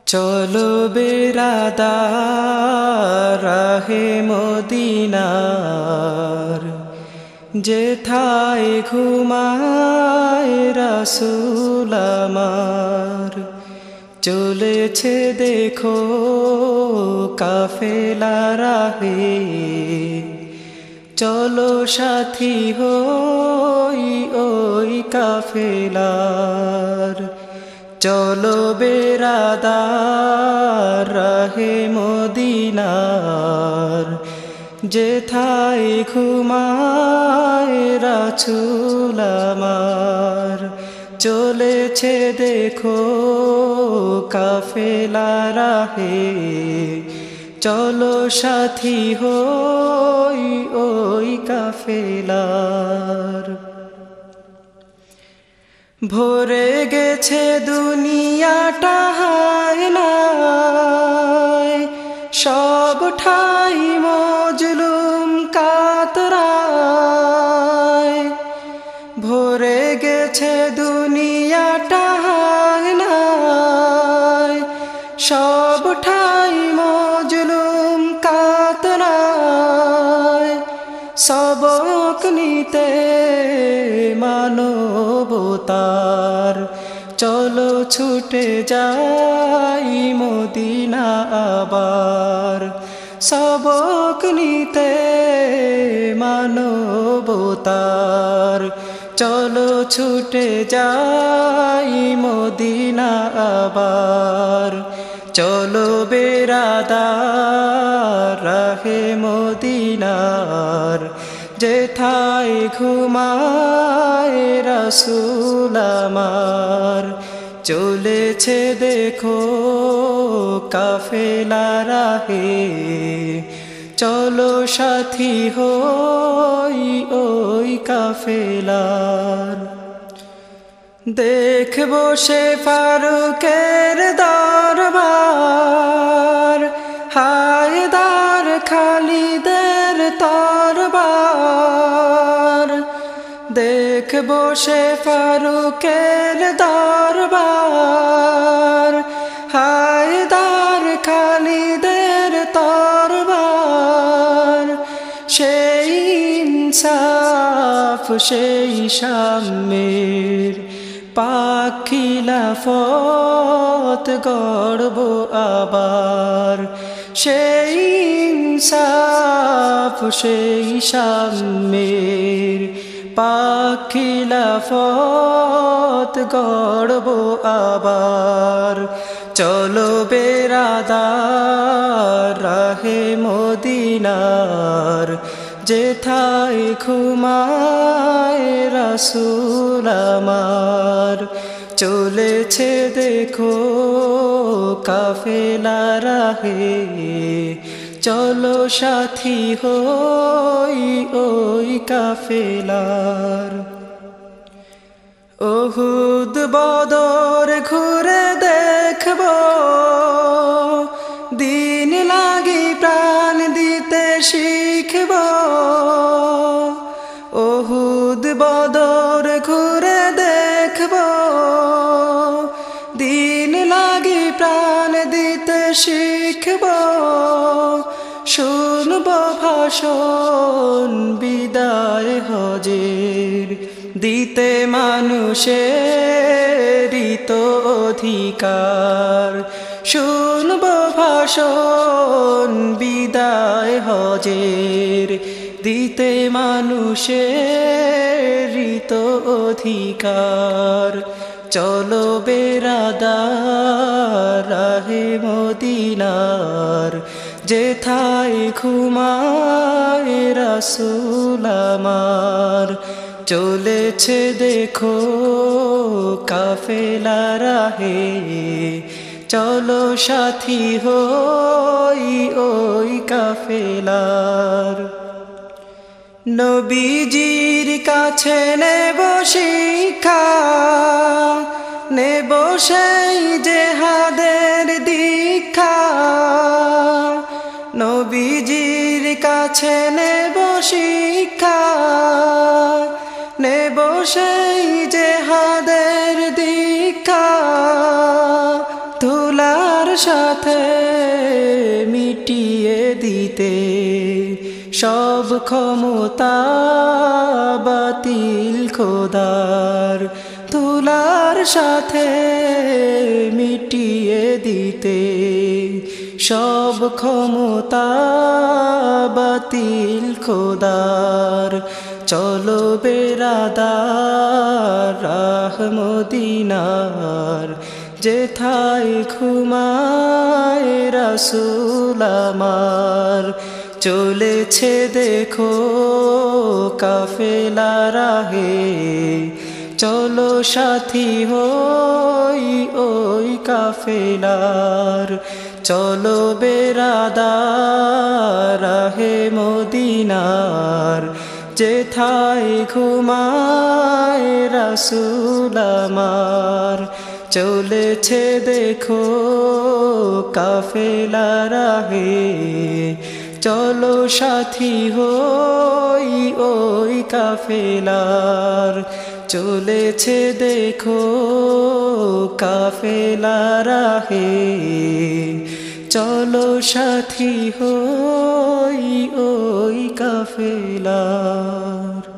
চলো বেরাদার রাহে মদিনার, যেথায় ঘুমায় রাসূল আমার। চলেছে দেখো কাফেলা রাহে, চলো সাথী হই ওই কাফেলার। চলো বেরাদার রাহে মদিনার, যেথায় ঘুমায় রাসূল আমার। চলেছে দেখো কাফেলা রাহে, চলো সাথী হই ওই কাফেলার। ভরে গেছে দুনিয়াটা হায় নায়, সব ঠাই মজলুম কাতরায়। ভরে গেছে দুনিয়াটা হায় নায়, সব ঠাই মজলুম কাতরায়। সবক নিতে মানবতার, চলো ছুটে যাই মদিনা আবার। সবক নিতে মানবতার, চলো ছুটে যাই মদিনা আবার। চলো বেরাদার রাহে মদিনার, যেথায় ঘুমায় রাসূল আমার। চলেছে দেখো কাফেলা রাহে, চলো সাথী হই ওই কাফেলার। দেখবো সে ফারুকের দরবার, হায়দার খালিদের তরবার। দেখবো সে ফারুকের দরবার, হায়দার খালিদের তরবার। সেই ইনসাফ সেই সাম্যের পাক খিলাফত গড়ব আবার। সেই ইনসাফ সেই সাম্যের পাক খিলাফত গড়ব আবার। চলো বেরাদার রাহে মদিনার, যেথায় ঘুমায় রাসূল আমার। চলেছে দেখো কাফেলা রাহে, চলো সাথী হই ওই কাফেলার। উহুদ বদর ঘুরে দেখবো, দিন লাগি প্রাণ দিতে শিখবো। উহুদ বদর ঘুরে দেখবো, দিন লাগি প্রাণ দিতে শিখবো। শুনবো ভাষণ বিদায় হজের, দিতে মানুষের তো অধিকার। শুনবো ভাষণ বিদায় হজের, দিতে মানুষের তো অধিকার। চলো বেরাদার রাহে মদিনার, যেথায় ঘুমায় রাসূল আমার। চলেছে দেখো কাফেলা রাহে, চলো সাথী হই ওই কাফেলার। নবীজির কাছে নেব শিক্ষা, নেব সেই জেহাদের দীক্ষা। নবীজির কাছে নেব শিক্ষা, নেব সেই জেহাদের দীক্ষা। ধুলার সাথে মিটিয়ে দিতে সব ক্ষমতা বাতিল খোদার। তুলার সাথে মিটিয়ে দিতে সব ক্ষমতা বাতিল খোদার। চলো বেরাদার রাহ মদিনার, যেথায় ঘুমায় রাসূল আমার। চলেছে দেখো কাফেলা রাহে, চলো সাথী হই ওই কাফেলার। চলো বেরাদার রাহে মদিনার, যেথায় ঘুমায় রাসূল আমার। চলেছে দেখো কাফেলা রাহে, চলো সাথী হই ওই কাফেলার। চলেছে দেখো কাফেলা রাহে, চলো সাথী হই ওই কাফেলার।